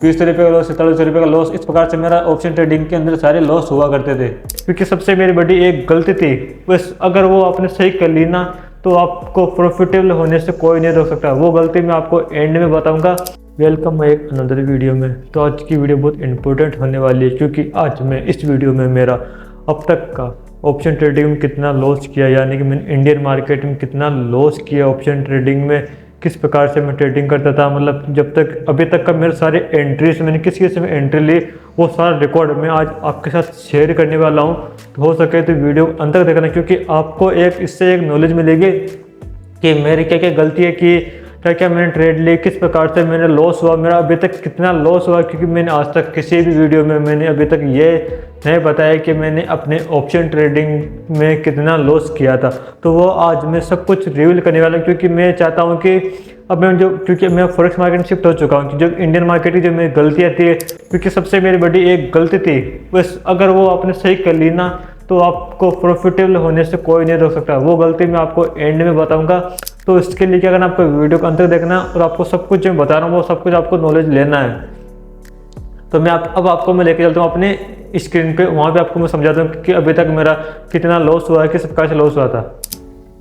20 रुपये का लॉस, 47 रुपये का लॉस। इस प्रकार से मेरा ऑप्शन ट्रेडिंग के अंदर सारे लॉस हुआ करते थे, क्योंकि सबसे मेरी बड़ी एक गलती थी, बस अगर वो आपने सही कर ली ना तो आपको प्रॉफिटेबल होने से कोई नहीं रोक सकता। वो गलती मैं आपको एंड में बताऊंगा। वेलकम एक अनदर वीडियो में। तो आज की वीडियो बहुत इंपॉर्टेंट होने वाली है, क्योंकि आज मैं इस वीडियो में मेरा अब तक का ऑप्शन ट्रेडिंग में कितना लॉस किया, यानी कि मैंने इंडियन मार्केट में कितना लॉस किया ऑप्शन ट्रेडिंग में, किस प्रकार से मैं ट्रेडिंग करता था, मतलब जब तक अभी तक का मेरे सारे एंट्रीज मैंने किस किस में एंट्री ली, वो सारा रिकॉर्ड मैं आज आपके साथ शेयर करने वाला हूँ। तो हो सके तो वीडियो अंत तक देखना, क्योंकि आपको इससे एक नॉलेज मिलेगी कि मेरी क्या क्या गलती है, कि क्या क्या मैंने ट्रेड ली, किस प्रकार से मैंने लॉस हुआ, मेरा अभी तक कितना लॉस हुआ। क्योंकि मैंने आज तक किसी भी वीडियो में मैंने अभी तक ये नहीं बताया कि मैंने अपने ऑप्शन ट्रेडिंग में कितना लॉस किया था। तो वो आज मैं सब कुछ रिवील करने वाला हूँ, क्योंकि मैं चाहता हूँ कि अब मैं क्योंकि मैं फॉरेक्स मार्केट में शिफ्ट हो चुका हूँ, जो इंडियन मार्केट की जो मेरी गलतियाँ थी, क्योंकि सबसे मेरी बड़ी एक गलती थी, बस अगर वो आपने सही कर ली ना तो आपको प्रॉफिटेबल होने से कोई नहीं रोक सकता। वो गलती मैं आपको एंड में बताऊंगा। तो इसके लिए क्या करना, आपको वीडियो को अंत तक देखना, और आपको सब कुछ जो बता रहा हूँ वो सब कुछ आपको नॉलेज लेना है। तो मैं अब आपको मैं लेके चलता हूँ अपने स्क्रीन पे, वहाँ पे आपको मैं समझाता हूँ कि अभी तक मेरा कितना लॉस हुआ है, किस प्रकार से लॉस हुआ था।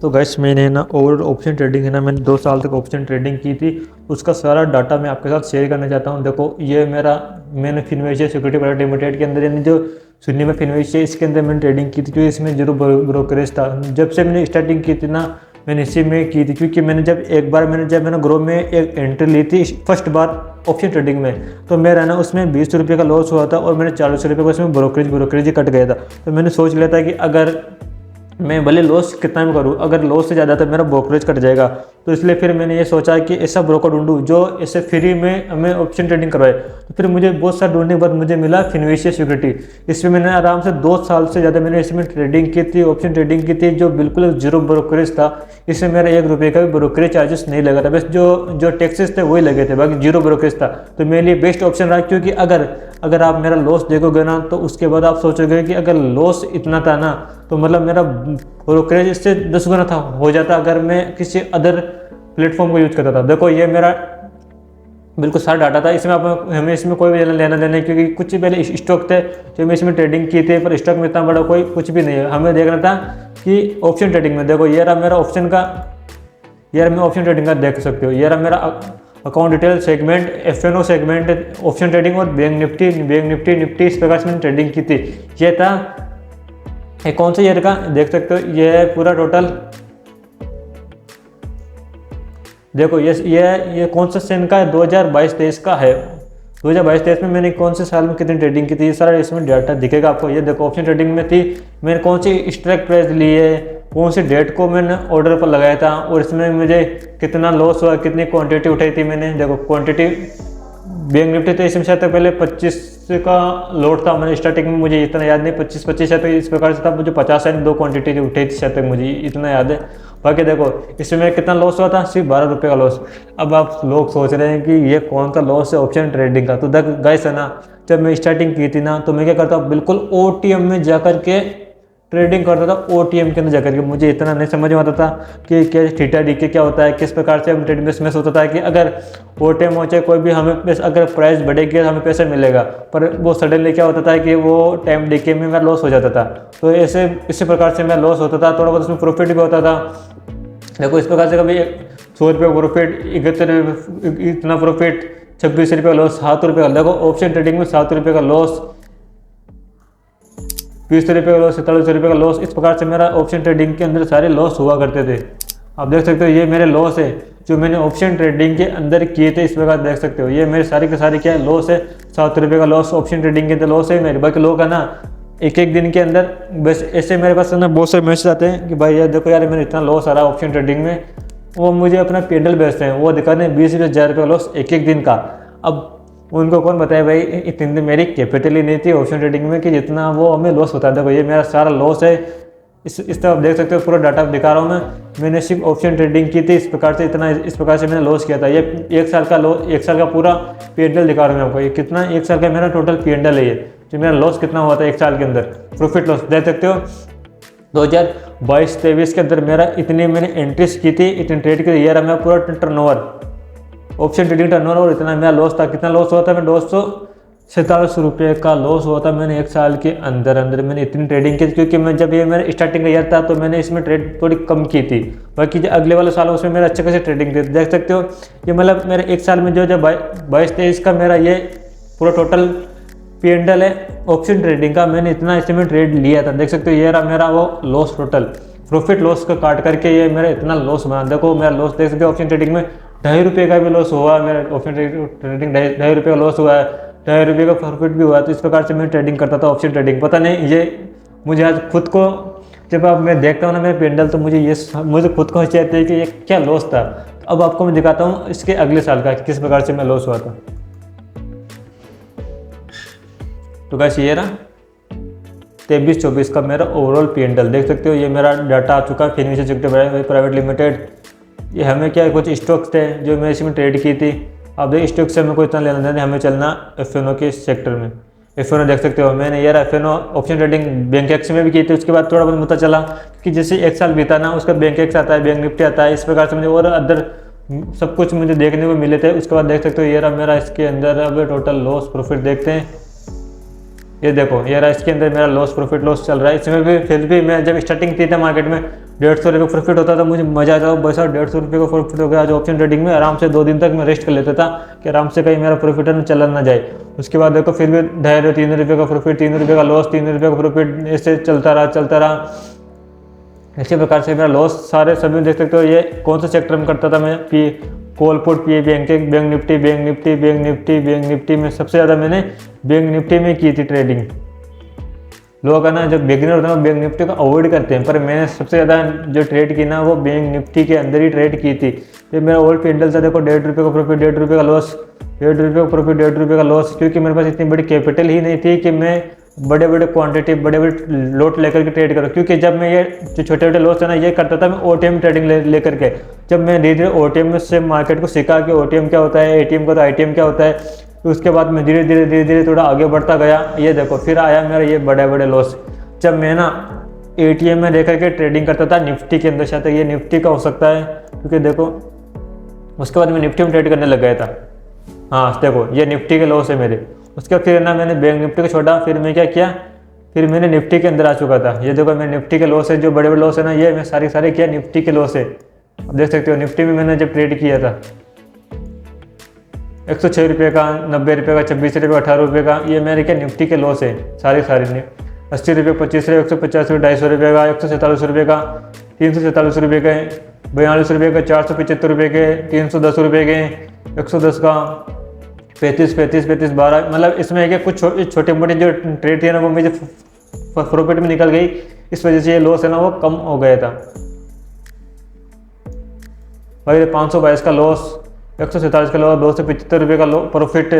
तो गैस मैंने ना ओवर ऑप्शन ट्रेडिंग है ना, मैंने 2 साल तक ऑप्शन ट्रेडिंग की थी, उसका सारा डाटा मैं आपके साथ शेयर करना चाहता हूँ। देखो ये मैंने फिनवेशिया सिक्योरिटी प्राइवेट लिमिटेड के अंदर, यानी जो सुन्नी में फिनवेशिया, इसके अंदर मैंने ट्रेडिंग की थी, क्योंकि इसमें जीरो ब्रोकरेज था। जब से मैंने स्टार्टिंग की थी ना, मैंने इसी में की थी, क्योंकि मैंने जब मैंने ग्रो में एक एंट्री ली थी फर्स्ट बार ऑप्शन ट्रेडिंग में, तो मेरा ना उसमें 20 रुपये का लॉस हुआ था, और मैंने 40 रुपये का उसमें ब्रोकरेज ही कट गया था। तो मैंने सोच लिया था कि अगर मैं भले लॉस कितना भी करूँ, अगर लॉस से ज़्यादा तो मेरा ब्रोकरेज कट जाएगा। तो इसलिए फिर मैंने ये सोचा कि ऐसा ब्रोकर ढूंढूं जो ऐसे फ्री में हमें ऑप्शन ट्रेडिंग करवाए। तो फिर मुझे बहुत सारा ढूंढने के बाद मुझे मिला फिनवेशिया सिक्योरिटी। इसमें मैंने आराम से 2 साल से ज़्यादा मैंने इसमें ट्रेडिंग की थी, ऑप्शन ट्रेडिंग की थी, जो बिल्कुल जीरो ब्रोकरेज था। इसमें मेरा 1 रुपये का भी ब्रोकरेज चार्जेस नहीं लगा था, बस जो टैक्सेस थे वही लगे थे, बाकी जीरो ब्रोकरेज था। तो मेरे लिए बेस्ट ऑप्शन रहा, क्योंकि अगर आप मेरा लॉस देखोगे ना, तो उसके बाद आप सोचोगे कि अगर लॉस इतना था ना, तो मतलब मेरा ब्रोकरेज इससे 10 गुना था हो जाता अगर मैं किसी अदर प्लेटफॉर्म को यूज करता था। देखो ये मेरा बिल्कुल सारा डाटा था, इसमें हमें इसमें कोई भी लेना देना है, क्योंकि कुछ पहले स्टॉक थे जो मैं इसमें ट्रेडिंग की थी, पर स्टॉक में इतना बड़ा कोई कुछ भी नहीं है। हमें देखना था कि ऑप्शन ट्रेडिंग में, देखो ये रहा मेरा ऑप्शन का, मैं ऑप्शन ट्रेडिंग का देख सकते हो, ये रहा मेरा account detail segment, FNO segment, option trading और बैंक निफ्टी इस प्रकार से मैंने ट्रेडिंग की थी। ये था कौन सा ईयर का देख सकते हो, ये है पूरा टोटल। देखो ये कौन सा सन का है, 2022-23 का है। 2022-23 में मैंने कौन से साल में कितनी ट्रेडिंग की थी, ये सारा इसमें डाटा दिखेगा आपको। ये देखो ऑप्शन ट्रेडिंग में थी, मैंने कौन सी स्ट्राइक प्राइस ली है, कौन सी डेट को मैंने ऑर्डर पर लगाया था, और इसमें मुझे कितना लॉस हुआ, कितनी क्वांटिटी उठाई थी मैंने। देखो क्वांटिटी बैंक निफ्टी तो इसमें शायद पहले 25 का लोड था, मैंने स्टार्टिंग में, मुझे इतना याद नहीं, 25 शायद इस प्रकार से था, मुझे 50 यानी 2 क्वांटिटी उठाई थी शायद तक, मुझे इतना याद है। बाकी देखो इसमें कितना लॉस हुआ था, सिर्फ 12 रुपये का लॉस। अब आप लोग सोच रहे हैं कि ये कौन सा लॉस है ऑप्शन ट्रेडिंग का। तो गाइस है ना, जब मैं स्टार्टिंग की थी ना, तो मैं क्या करता बिल्कुल OTM में जाकर के ट्रेडिंग करता था। OTM के अंदर जाकर के मुझे इतना नहीं समझ में आता था कि क्या थीटा डीके क्या होता है, किस प्रकार से हम ट्रेडिंग में सोचता था कि अगर OTM हो चाहे कोई भी, हमें अगर प्राइस बढ़ेगी तो हमें पैसा मिलेगा, पर वो सडनली क्या होता था कि वो टाइम डीके में मेरा लॉस हो जाता था। तो इसी प्रकार से मेरा लॉस होता था, थोड़ा बहुत उसमें प्रॉफिट भी होता था। देखो इस प्रकार से कभी 100 रुपये प्रॉफिट, 71 इतना प्रॉफिट, 26 रुपये का लॉस, 7 रुपये का। देखो ऑप्शन ट्रेडिंग में 7 रुपये का लॉस, 20 रुपये का लॉस, 47 रुपये का लॉस। इस प्रकार से मेरा ऑप्शन ट्रेडिंग के अंदर सारे लॉस हुआ करते थे। आप देख सकते हो ये मेरे लॉस है जो मैंने ऑप्शन ट्रेडिंग के अंदर किए थे। इस प्रकार देख सकते हो ये मेरे सारे के सारे क्या लॉस है। 7 रुपये का लॉस ऑप्शन ट्रेडिंग के अंदर लॉस है मेरे। बाकी लोग है ना एक दिन के अंदर बस ऐसे मेरे पास ना बहुत सारे मैसेज आते हैं कि भाई यार देखो यार मेरा इतना लॉस आ रहा है ऑप्शन ट्रेडिंग में, वो मुझे अपना पेंडल बेचते हैं, वो दिखाते हैं 20-20 हज़ार रुपये का लॉस एक दिन का। अब उनको कौन बताए भाई, इतने दिन मेरी कैपिटल ही नहीं थी ऑप्शन ट्रेडिंग में कि जितना वो हमें लॉस होता है। देखो ये मेरा सारा लॉस है। इस तरफ देख सकते हो पूरा डाटा दिखा रहा हूँ मैंने सिर्फ ऑप्शन ट्रेडिंग की थी। इस प्रकार से मैंने लॉस किया था। ये 1 साल का पूरा P&L दिखा रहा हूँ मैं आपको। ये कितना 1 साल का मेरा टोटल P&L है, ये जो मेरा लॉस कितना हुआ था 1 साल के अंदर, प्रॉफिट लॉस देख सकते हो। 2022-23 के अंदर मेरा इतनी मैंने एंट्रीज की थी, इतनी ट्रेड की थी। ये रहा मेरा पूरा टर्नओवर, ऑप्शन ट्रेडिंग टर्नओवर और इतना मेरा लॉस था। कितना लॉस हुआ था? मैं 247 रुपये का लॉस हुआ था मैंने 1 साल के अंदर अंदर। मैंने इतनी ट्रेडिंग की थी, क्योंकि मैं जब ये मेरा स्टार्टिंग का ईयर था तो मैंने इसमें ट्रेड थोड़ी कम की थी। बाकी जो अगले वाले साल उसमें मेरा अच्छे खासी ट्रेडिंग थी। देख सकते हो ये मतलब मेरे 1 साल में जो 22-23 का मेरा ये पूरा टोटल P&L है ऑप्शन ट्रेडिंग का। मैंने इतना इसमें ट्रेड लिया था। देख सकते हो ये रहा मेरा वो लॉस, टोटल प्रॉफिट लॉस का काट करके ये मेरा इतना लॉस बना। देखो मेरा लॉस देख सकते हो ऑप्शन ट्रेडिंग में 2.5 रुपये का भी लॉस हुआ। मेरा ऑप्शन ट्रेडिंग 2.5 रुपये का लॉस हुआ है, 2.5 रुपये का प्रॉफिट भी हुआ है। तो इस प्रकार से मैं ट्रेडिंग करता था ऑप्शन ट्रेडिंग। पता नहीं ये मुझे आज खुद को जब अब मैं देखता हूँ ना मेरे P&L, तो मुझे खुद को हंसी आती है कि ये क्या लॉस था। अब आपको मैं दिखाता हूँ इसके अगले साल का किस प्रकार से मैं लॉस हुआ था। तो कैसे ये रहा 23-24 का मेरा ओवरऑल P&L देख सकते हो। ये मेरा डाटा आ चुका है फिनिश सेक्टर प्राइवेट लिमिटेड। ये हमें क्या कुछ स्टॉक्स थे जो मैं इसमें ट्रेड की थी। अब देखिए स्टॉक से हमें कोई इतना लेना देना, हमें चलना FNO के सेक्टर में। FNO देख सकते हो मैंने यार FNO option trading bank x में भी की थी। उसके बाद थोड़ा बहुत पता चला कि जैसे 1 साल बीता ना उसका बैंक एक्स आता है, बैंक निफ्टी आता है, इस प्रकार से मुझे और अदर सब कुछ मुझे देखने को मिले थे। उसके बाद देख सकते हो ये रहा मेरा इसके अंदर अब टोटल लॉस प्रॉफिट देखते हैं। ये देखो ये रहा इसके अंदर मेरा लॉस प्रॉफिट लॉस चल रहा है। इसमें भी फिर भी मैं जब स्टार्टिंग की थी मार्केट में 150 रुपये प्रॉफिट होता था, मुझे मजा आता था। बस 150 रुपये का प्रॉफिट हो गया। आज ऑप्शन ट्रेडिंग में आराम से 2 दिन तक मैं रेस्ट कर लेता था कि आराम से कहीं मेरा प्रॉफिट में चला ना जाए। उसके बाद देखो फिर भी 2.5-3 रुपये का प्रॉफिट, 3 रुपये का लॉस, 3 रुपये का प्रॉफिट, ऐसे चलता रहा। इसी प्रकार से मेरा लॉस सारे सभी देख सकते हो। ये कौन सा सेक्टर में करता था मैं? कॉलपुट, बैंक निफ्टी में सबसे ज़्यादा मैंने बैंक निफ्टी में की थी ट्रेडिंग। लोग है ना जब बिगिनर होते हैं वो बैंक निफ्टी को अवॉइड करते हैं, पर मैंने सबसे ज़्यादा जो ट्रेड की ना वो बैंक निफ्टी के अंदर ही ट्रेड की थी। ये मेरा ओल्ड P&L था। देखो 1.5 रुपये का प्रॉफिट, 1.5 रुपये का लॉस, 1.5 रुपये का प्रॉफिट, 1.5 रुपये का लॉस। क्योंकि मेरे पास इतनी बड़ी कैपिटल ही नहीं थी कि मैं बड़े बड़े क्वांटिटी बड़े लोट लेकर के ट्रेड करूँ। क्योंकि जब मैं ये जो छोटे छोटे लॉस है ना ये करता था मैं OTM ट्रेडिंग लेकर के। जब मैं धीरे धीरे OTM से मार्केट को सीखा कि OTM क्या होता है, ATM का तो ITM क्या होता है, तो उसके बाद मैं धीरे धीरे थोड़ा आगे बढ़ता गया। ये देखो फिर आया मेरा ये बड़े लॉस जब मैं ना ATM में लेकर के ट्रेडिंग करता था निफ्टी के अंदर। शायद ये निफ्टी का हो सकता है, क्योंकि देखो उसके बाद मैं निफ्टी में ट्रेड करने लग गया था। हाँ देखो ये निफ्टी के लॉस है मेरे। उसके बाद फिर ना मैंने बैंक निफ्टी को छोड़ा, फिर मैं क्या किया, फिर मैंने निफ्टी के अंदर आ चुका था। ये देखो मैं निफ्टी के लॉस है, जो बड़े लॉस है ना ये मैं सारे किया निफ्टी के लॉस है। अब देख सकते हो निफ्टी में मैंने जब ट्रेड किया था 106 रुपये का, 90 रुपये का, 26 रुपये का, 18 रुपये का, ये मेरे क्या निफ्टी के लॉस है सारे 80 रुपये, 25 रुपये, 150 रुपये, 250 रुपये का, 147 रुपये का, 347 रुपये के, 42 रुपये का, 475 रुपये के, 310 रुपये के, 110 का, 35, 12। मतलब इसमें क्या कुछ छोटे मोटे जो ट्रेड थी ना वो मुझे प्रॉफिट में निकल गई। इस वजह से ये लॉस है ना वो कम हो गया था भाई। 522 का लॉस, 147 का लॉस, 275 रुपये का प्रॉफिट।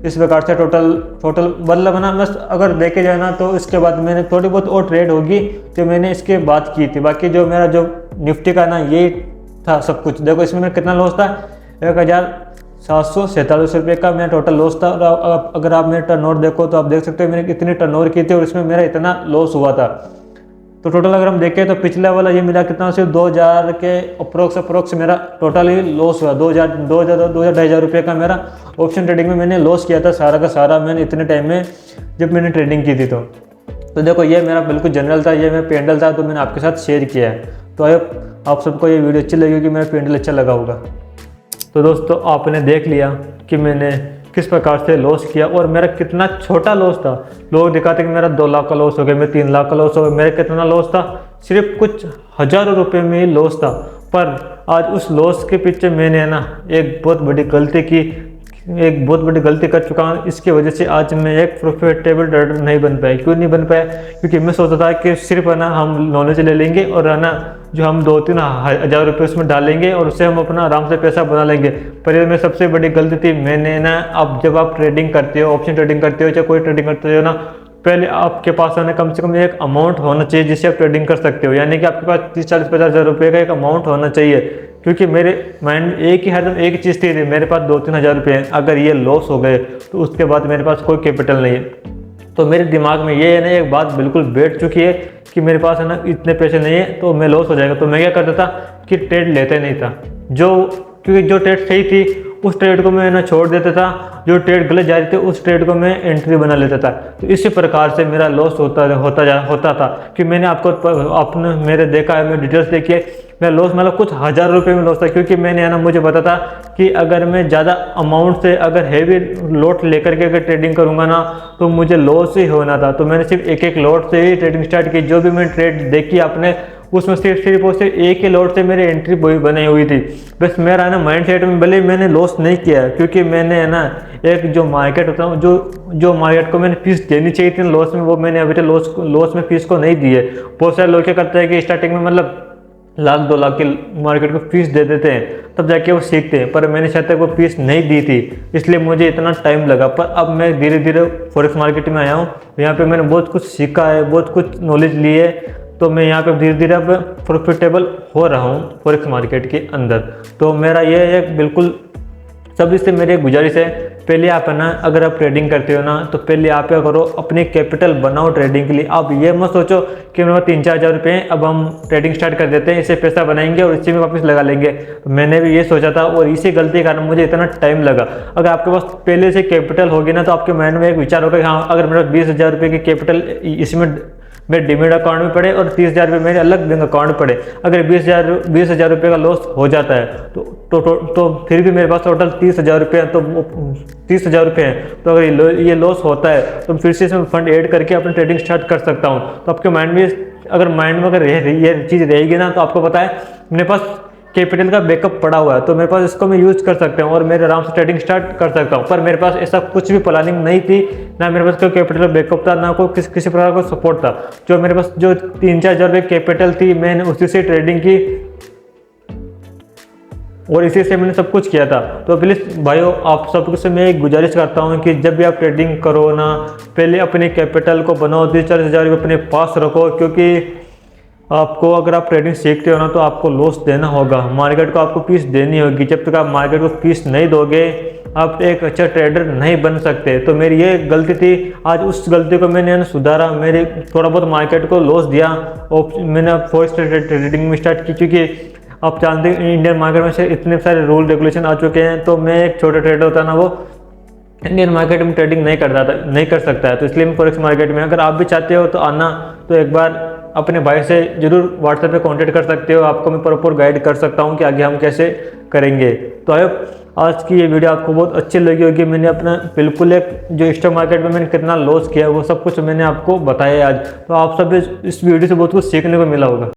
इस प्रकार से टोटल मतलब ना बस अगर देखे जाए ना तो इसके बाद मैंने थोड़ी बहुत और ट्रेड होगी जो मैंने इसके बाद की थी। बाकी जो मेरा जो निफ्टी का ना ये था सब कुछ। देखो इसमें मेरा कितना लॉस था, 1747 रुपये का मेरा टोटल लॉस था। और अगर आप मेरे टर्नओवर देखो तो आप देख सकते हो मैंने कितनी टर्नओवर की थी और इसमें मेरा इतना लॉस हुआ था। तो टोटल अगर हम देखें तो पिछला वाला ये मिला कितना, सिर्फ 2000 के अप्रोक्स मेरा टोटल ही लॉस हुआ। 2,000-2,500 रुपये का मेरा ऑप्शन ट्रेडिंग में मैंने लॉस किया था सारा का सारा मैंने इतने टाइम में जब मैंने ट्रेडिंग की थी। तो देखो ये मेरा बिल्कुल जनरल था, ये मेरा P&L था, तो मैंने आपके साथ शेयर किया है। तो आप सबको ये वीडियो अच्छी लगी होगी, मेरा P&L अच्छा लगा होगा। तो दोस्तों आपने देख लिया कि मैंने किस प्रकार से लॉस किया और मेरा कितना छोटा लॉस था। लोग दिखाते कि मेरा 2 लाख का लॉस हो गया, मेरा 3 लाख का लॉस हो गया। मेरा कितना लॉस था, सिर्फ कुछ हज़ारों रुपए में ही लॉस था। पर आज उस लॉस के पीछे मैंने ना एक बहुत बड़ी गलती कर चुका हूँ। इसकी वजह से आज मैं एक प्रॉफिटेबल ट्रेडर नहीं बन पाया। क्यों नहीं बन पाया? क्योंकि मैं सोचता था कि सिर्फ है ना हम नॉलेज ले लेंगे और है ना जो हम 2-3 हज़ार रुपये उसमें डालेंगे और उससे हम अपना आराम से पैसा बना लेंगे। पर ये मेरी सबसे बड़ी गलती थी। मैंने ना अब जब आप ट्रेडिंग करते हो, ऑप्शन ट्रेडिंग करते हो चाहे कोई ट्रेडिंग करते हो ना, पहले आपके पास है ना कम से कम एक अमाउंट होना चाहिए जिससे आप ट्रेडिंग कर सकते हो। यानी कि आपके पास 30-40-50 हज़ार रुपये का एक अमाउंट होना चाहिए। क्योंकि मेरे माइंड में हरदम एक ही चीज़ थी, मेरे पास 2-3 हज़ार रुपये हैं, अगर ये लॉस हो गए तो उसके बाद मेरे पास कोई कैपिटल नहीं है। तो मेरे दिमाग में ये है ना एक बात बिल्कुल बैठ चुकी है कि मेरे पास है ना इतने पैसे नहीं है तो मैं लॉस हो जाएगा। तो मैं क्या करता था कि ट्रेड लेते नहीं था, क्योंकि जो ट्रेड सही थी उस ट्रेड को मैं ना छोड़ देता था, जो ट्रेड गलत जा रही थी उस ट्रेड को मैं एंट्री बना लेता था। तो इसी प्रकार से मेरा लॉस होता था कि मैंने आपने मेरे देखा है, मैं डिटेल्स देखिए, मेरा लॉस मतलब कुछ हज़ार रुपये में लॉस था, क्योंकि मैंने है ना, मुझे पता था कि अगर मैं ज़्यादा अमाउंट से अगर हैवी लॉट लेकर के अगर ट्रेडिंग करूँगा ना तो मुझे लॉस ही होना था। तो मैंने सिर्फ एक लॉट से ही ट्रेडिंग स्टार्ट की। जो भी मैंने ट्रेड देखी आपने उसमें सिर्फ और सिर्फ एक ही लॉट से मेरी एंट्री बनी हुई थी। बस मेरा है ना माइंड सेट में भले मैंने लॉस नहीं किया, क्योंकि मैंने है ना एक जो मार्केट होता है, जो मार्केट को मैंने फीस देनी चाहिए थी लॉस में, वो मैंने अभी तक लॉस में फीस को नहीं दी है। बहुत सारे लोग क्या करते हैं कि स्टार्टिंग में मतलब 1-2 लाख की मार्केट को फीस दे देते हैं, तब जाके वो सीखते हैं, पर मैंने शायद तक वो फीस नहीं दी थी, इसलिए मुझे इतना टाइम लगा। पर अब मैं धीरे धीरे फॉरेक्स मार्केट में आया हूँ, यहाँ पे मैंने बहुत कुछ सीखा है, बहुत कुछ नॉलेज ली है, तो मैं यहाँ पे धीरे धीरे अब प्रॉफिटेबल हो रहा हूँ फॉरेक्स मार्केट के अंदर। तो मेरा ये एक बिल्कुल सभी से मेरी एक गुजारिश है, पहले आप है ना, अगर आप ट्रेडिंग करते हो ना तो पहले आप क्या करो, अपनी कैपिटल बनाओ ट्रेडिंग के लिए। आप ये मत सोचो कि मेरे पास 3-4 हज़ार रुपये हैं, अब हम ट्रेडिंग स्टार्ट कर देते हैं, इससे पैसा बनाएंगे और इसी में वापस लगा लेंगे। मैंने भी ये सोचा था और इसी गलती के कारण मुझे इतना टाइम लगा। अगर आपके पास पहले से कैपिटल होगी ना तो आपके माइंड में एक विचार होगा कि हाँ, अगर मेरे पास 20,000 रुपये की कैपिटल इसमें मेरे डिमेट अकाउंट में पड़े और 30,000 रुपये मेरे अलग बैंक अकाउंट में पड़े, अगर 20,000 रुपये का लॉस हो जाता है तो फिर भी मेरे पास टोटल 30,000 रुपये हैं, तो 30,000 रुपये हैं। तो अगर ये लॉस होता है तो फिर से इसमें फंड ऐड करके अपनी ट्रेडिंग स्टार्ट कर सकता हूँ। तो आपके माइंड में अगर ये चीज़ रहेगी ना तो आपको पता है मेरे पास कैपिटल का बैकअप पड़ा हुआ है, तो मेरे पास इसको मैं यूज कर सकता हूँ और मेरे आराम से ट्रेडिंग स्टार्ट कर सकता हूँ। पर मेरे पास ऐसा कुछ भी प्लानिंग नहीं थी, ना मेरे पास कोई कैपिटल बैकअप था, ना कोई किसी प्रकार का सपोर्ट था। जो मेरे पास जो 3-4 हज़ार रुपये कैपिटल थी, मैंने उसी से ट्रेडिंग की और इसी से मैंने सब कुछ किया था। तो प्लीज़ भाइयों, आप सबसे मैं एक गुजारिश करता हूँ कि जब भी आप ट्रेडिंग करो ना, पहले अपने कैपिटल को बनाओ, 30-40 हज़ार रुपये अपने पास रखो, क्योंकि आपको अगर आप ट्रेडिंग सीखते हो ना तो आपको लॉस देना होगा, मार्केट को आपको फीस देनी होगी। जब तक आप मार्केट को फीस नहीं दोगे आप एक अच्छा ट्रेडर नहीं बन सकते। तो मेरी ये गलती थी, आज उस गलती को मैंने सुधारा, मेरे थोड़ा बहुत मार्केट को लॉस दिया और मैंने फॉरेक्स ट्रेडिंग में स्टार्ट की। क्योंकि आप जानते हैं इंडियन मार्केट में से इतने सारे रूल रेगुलेशन आ चुके हैं, तो मैं एक छोटा ट्रेडर होता ना, वो इंडियन मार्केट में ट्रेडिंग नहीं कर सकता है। तो इसलिए मैं फॉरेक्स मार्केट में, अगर आप भी चाहते हो तो आना, तो एक बार अपने भाई से जरूर व्हाट्सएप पे कांटेक्ट कर सकते हो, आपको मैं प्रॉपर गाइड कर सकता हूँ कि आगे हम कैसे करेंगे। तो आई होप आज की ये वीडियो आपको बहुत अच्छी लगी होगी। मैंने अपना बिल्कुल एक जो स्टॉक मार्केट में मैंने कितना लॉस किया वो सब कुछ मैंने आपको बताया आज। तो आप सब इस वीडियो से बहुत कुछ सीखने को मिला होगा।